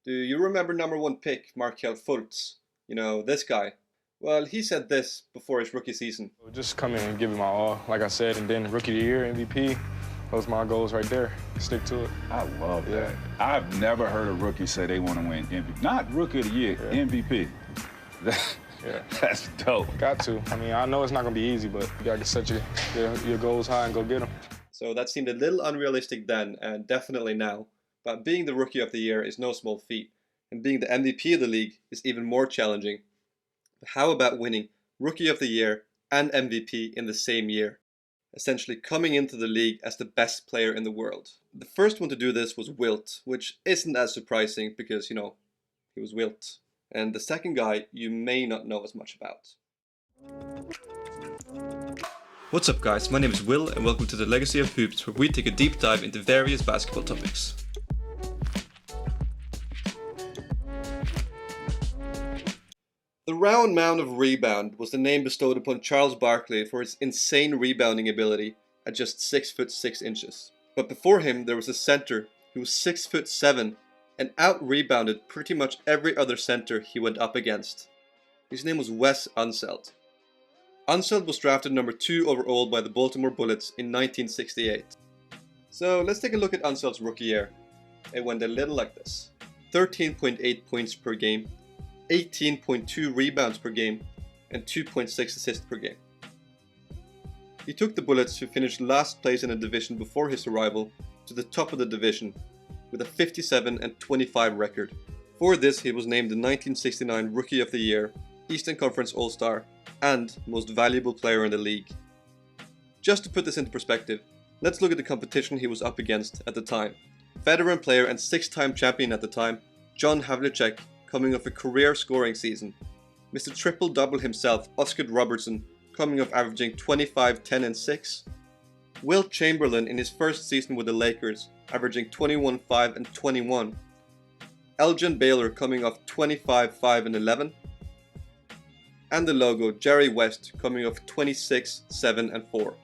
Do you remember #1 pick Markel Fultz? You know, this guy. Well, he said this before his rookie season. Just come in and give it my all, like I said, and then Rookie of the Year, MVP. Those my goals right there. Stick to it. I love that. I've never heard a rookie say they want to win MVP. Not Rookie of the Year, MVP. That's dope. Got to. I mean, I know it's not going to be easy, but you got to set your goals high and go get them. So that seemed a little unrealistic then, and definitely now. But being the Rookie of the Year is no small feat, and being the MVP of the league is even more challenging. But how about winning Rookie of the Year and MVP in the same year? Essentially coming into the league as the best player in the world. The first one to do this was Wilt, which isn't as surprising because, you know, he was Wilt. And the second guy you may not know as much about. What's up guys, my name is Will and welcome to the Legacy of Hoops, where we take a deep dive into various basketball topics. The round mound of rebound was the name bestowed upon Charles Barkley for his insane rebounding ability at just 6'6" inches. But before him there was a center who was 6'7" and out-rebounded pretty much every other center he went up against. His name was Wes Unseld. Unseld was drafted number 2 overall by the Baltimore Bullets in 1968. So let's take a look at Unseld's rookie year. It went a little like this. 13.8 points per game, 18.2 rebounds per game, and 2.6 assists per game. He took the Bullets, who finished last place in the division before his arrival, to the top of the division with a 57-25 record. For this he was named the 1969 Rookie of the Year, Eastern Conference All-Star, and Most Valuable Player in the league. Just to put this into perspective, let's look at the competition he was up against at the time. Veteran player and 6-time champion at the time, John Havlicek, coming off a career scoring season. Mr. Triple-Double himself, Oscar Robertson, coming off averaging 25, 10 and 6. Wilt Chamberlain in his first season with the Lakers, averaging 21, 5 and 21. Elgin Baylor coming off 25, 5 and 11. And the logo, Jerry West, coming off 26, 7 and 4.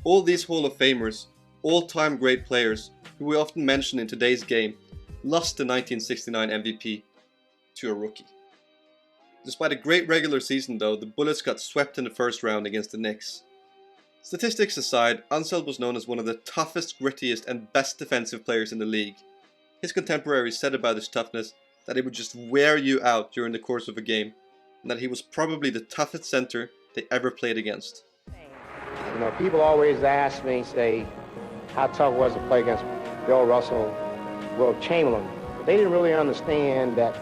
All these Hall of Famers, all-time great players, who we often mention in today's game, lost the 1969 MVP to a rookie. Despite a great regular season though, the Bullets got swept in the first round against the Knicks. Statistics aside, Unseld was known as one of the toughest, grittiest and best defensive players in the league. His contemporaries said about his toughness that he would just wear you out during the course of a game, and that he was probably the toughest center they ever played against. You know, people always ask me, say, how tough was it to play against Bill Russell, Wilt Chamberlain? But they didn't really understand that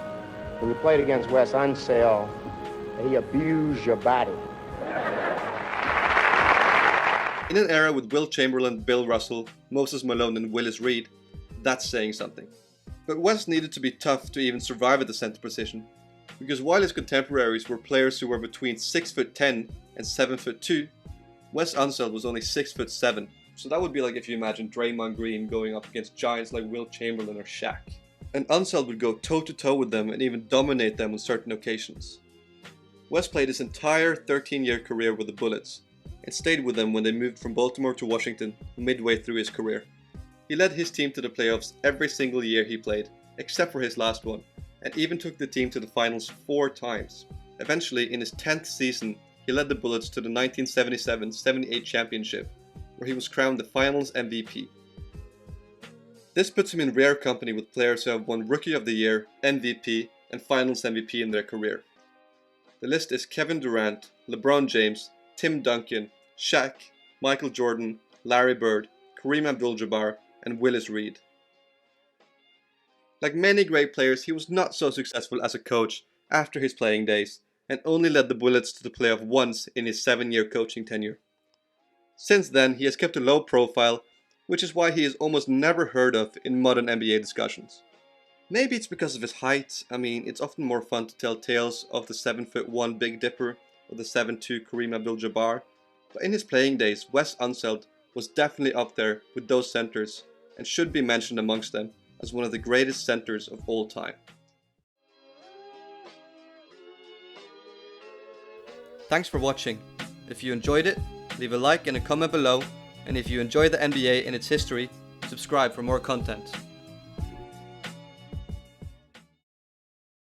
when you played against Wes Unseld, that he abused your body. In an era with Wilt Chamberlain, Bill Russell, Moses Malone and Willis Reed, that's saying something. But Wes needed to be tough to even survive at the center position, because while his contemporaries were players who were between 6'10" and 7'2", Wes Unseld was only 6'7". So that would be like if you imagine Draymond Green going up against giants like Wilt Chamberlain or Shaq. And Unseld would go toe-to-toe with them and even dominate them on certain occasions. Wes played his entire 13-year career with the Bullets, and stayed with them when they moved from Baltimore to Washington midway through his career. He led his team to the playoffs every single year he played, except for his last one, and even took the team to the finals 4 times. Eventually, in his 10th season, he led the Bullets to the 1977-78 championship, where he was crowned the finals MVP. This puts him in rare company with players who have won Rookie of the Year, MVP, and Finals MVP in their career. The list is Kevin Durant, LeBron James, Tim Duncan, Shaq, Michael Jordan, Larry Bird, Kareem Abdul-Jabbar, and Willis Reed. Like many great players, he was not so successful as a coach after his playing days, and only led the Bullets to the playoff once in his 7-year coaching tenure. Since then, he has kept a low profile, which is why he is almost never heard of in modern NBA discussions. Maybe it's because of his height. I mean, it's often more fun to tell tales of the 7'1" Big Dipper or the 7'2" Kareem Abdul-Jabbar, but in his playing days, Wes Unseld was definitely up there with those centers and should be mentioned amongst them as one of the greatest centers of all time. Thanks for watching. If you enjoyed it, leave a like and a comment below, and if you enjoy the NBA and its history, subscribe for more content.